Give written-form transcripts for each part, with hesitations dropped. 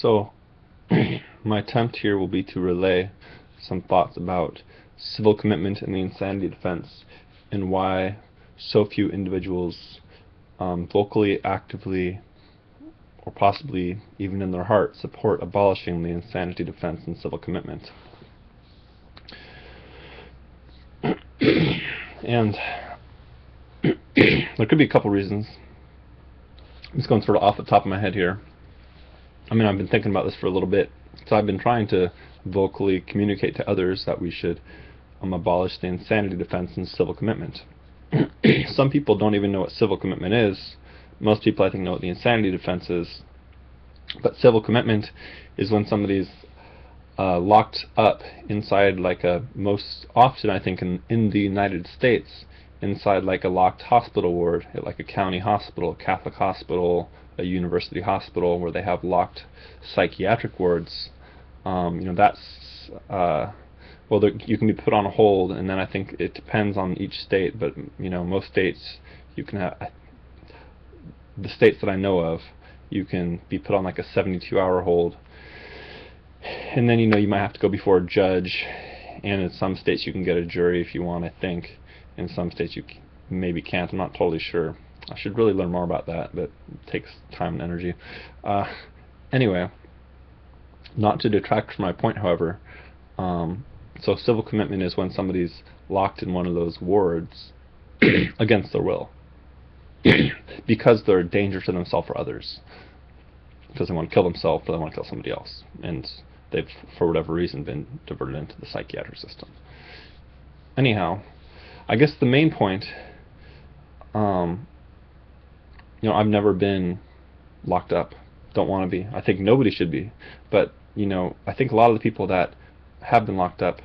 So, my attempt here will be to relay some thoughts about civil commitment and the insanity defense, and why so few individuals vocally, actively, or possibly even in their heart support abolishing the insanity defense and civil commitment. And there could be a couple reasons. I'm just going sort of off the top of my head here. I mean, I've been thinking about this for a little bit, so I've been trying to vocally communicate to others that we should abolish the insanity defense and civil commitment. Some people don't even know what civil commitment is. Most people, I think, know what the insanity defense is. But civil commitment is when somebody's locked up inside, like most often, I think, in the United States, inside like a locked hospital ward, at like a county hospital, a Catholic hospital, a university hospital, where they have locked psychiatric wards. That's well, you can be put on hold, and then I think it depends on each state, but most states you can have, the states that I know of, you can be put on like a 72-hour hold, and then you might have to go before a judge, and in some states you can get a jury if you want, I think. In some states you maybe can't. I'm not totally sure. I should really learn more about that, but it takes time and energy. Anyway, not to detract from my point, however, so civil commitment is when somebody's locked in one of those wards against their will, because they're a danger to themselves or others, because they want to kill themselves or they want to kill somebody else, and they've, for whatever reason, been diverted into the psychiatric system. Anyhow, I guess the main point, I've never been locked up, don't want to be. I think nobody should be, but I think a lot of the people that have been locked up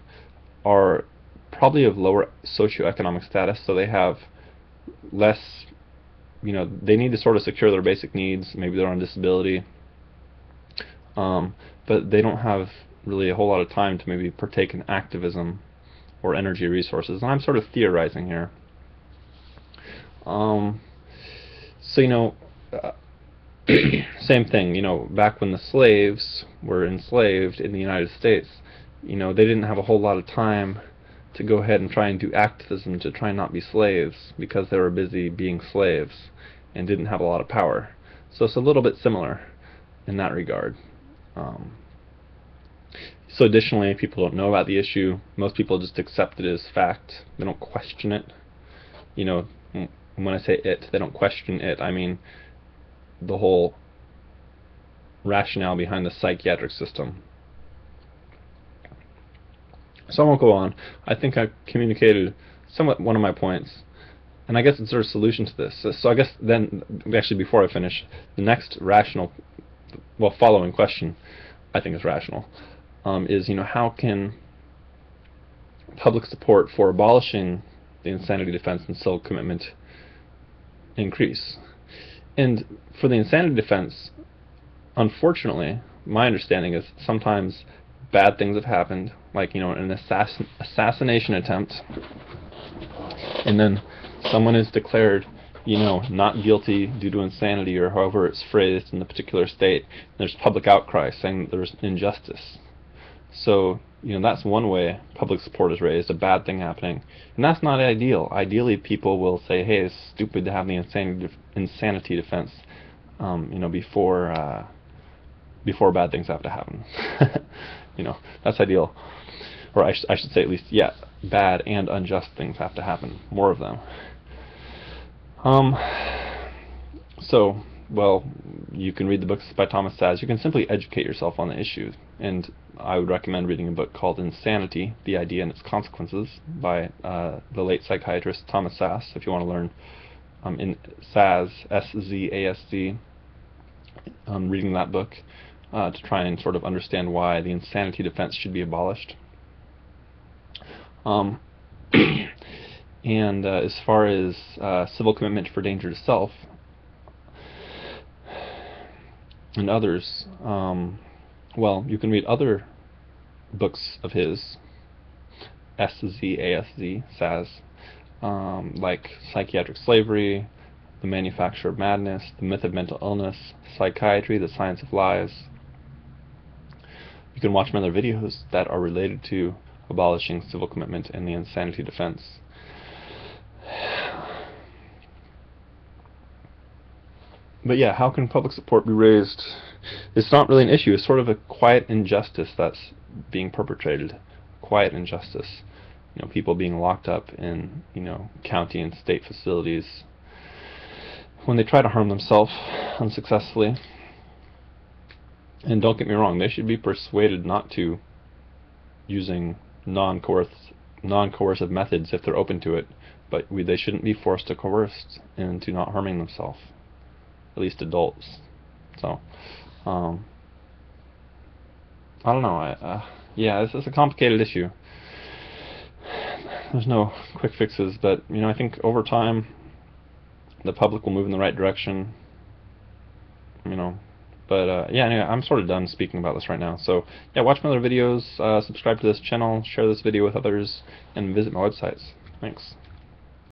are probably of lower socioeconomic status, so they have less, they need to sort of secure their basic needs. Maybe they're on disability, but they don't have really a whole lot of time to maybe partake in activism or energy resources. And I'm sort of theorizing here. Same thing, back when the slaves were enslaved in the United States, they didn't have a whole lot of time to go ahead and try and do activism to try and not be slaves, because they were busy being slaves and didn't have a lot of power. So it's a little bit similar in that regard. So additionally, people don't know about the issue. Most people just accept it as fact. They don't question it. When I say it, they don't question it. I mean the whole rationale behind the psychiatric system. So I won't go on. I think I've communicated somewhat one of my points, and I guess it's a solution to this. So I guess then, actually before I finish, the next following question I think is rational, is how can public support for abolishing the insanity defense and civil commitment increase? And for the insanity defense, unfortunately, my understanding is sometimes bad things have happened, like an assassination attempt, and then someone is declared not guilty due to insanity, or however it's phrased in the particular state. There's public outcry saying that there's injustice. So that's one way public support is raised, a bad thing happening, and that's not ideal. Ideally, people will say, hey, it's stupid to have the insanity defense before bad things have to happen. That's ideal. Or I should say, at least, yeah, bad and unjust things have to happen, more of them. Well, you can read the books by Thomas Saz. You can simply educate yourself on the issue, and I would recommend reading a book called Insanity, The Idea and Its Consequences, by the late psychiatrist Thomas Saz, if you want to learn in Saz, S-Z-A-S-Z, reading that book to try and sort of understand why the insanity defense should be abolished. And as far as civil commitment for danger to self and others, well, you can read other books of his, S-Z-A-S-Z, Saz, like Psychiatric Slavery, The Manufacture of Madness, The Myth of Mental Illness, Psychiatry, The Science of Lies, You can watch my other videos that are related to abolishing civil commitment and the insanity defense. But yeah, how can public support be raised? It's not really an issue. It's sort of a quiet injustice that's being perpetrated. Quiet injustice. You know, people being locked up in, you know, county and state facilities when they try to harm themselves unsuccessfully. And don't get me wrong, they should be persuaded not to, using non-coercive methods if they're open to it, but they shouldn't be forced to coerce into not harming themselves, at least adults. So, I don't know. Yeah, this is a complicated issue. There's no quick fixes, but you know, I think over time the public will move in the right direction. You know. But yeah, anyway, I'm sort of done speaking about this right now. So yeah, watch my other videos, subscribe to this channel, share this video with others, and visit my websites. Thanks.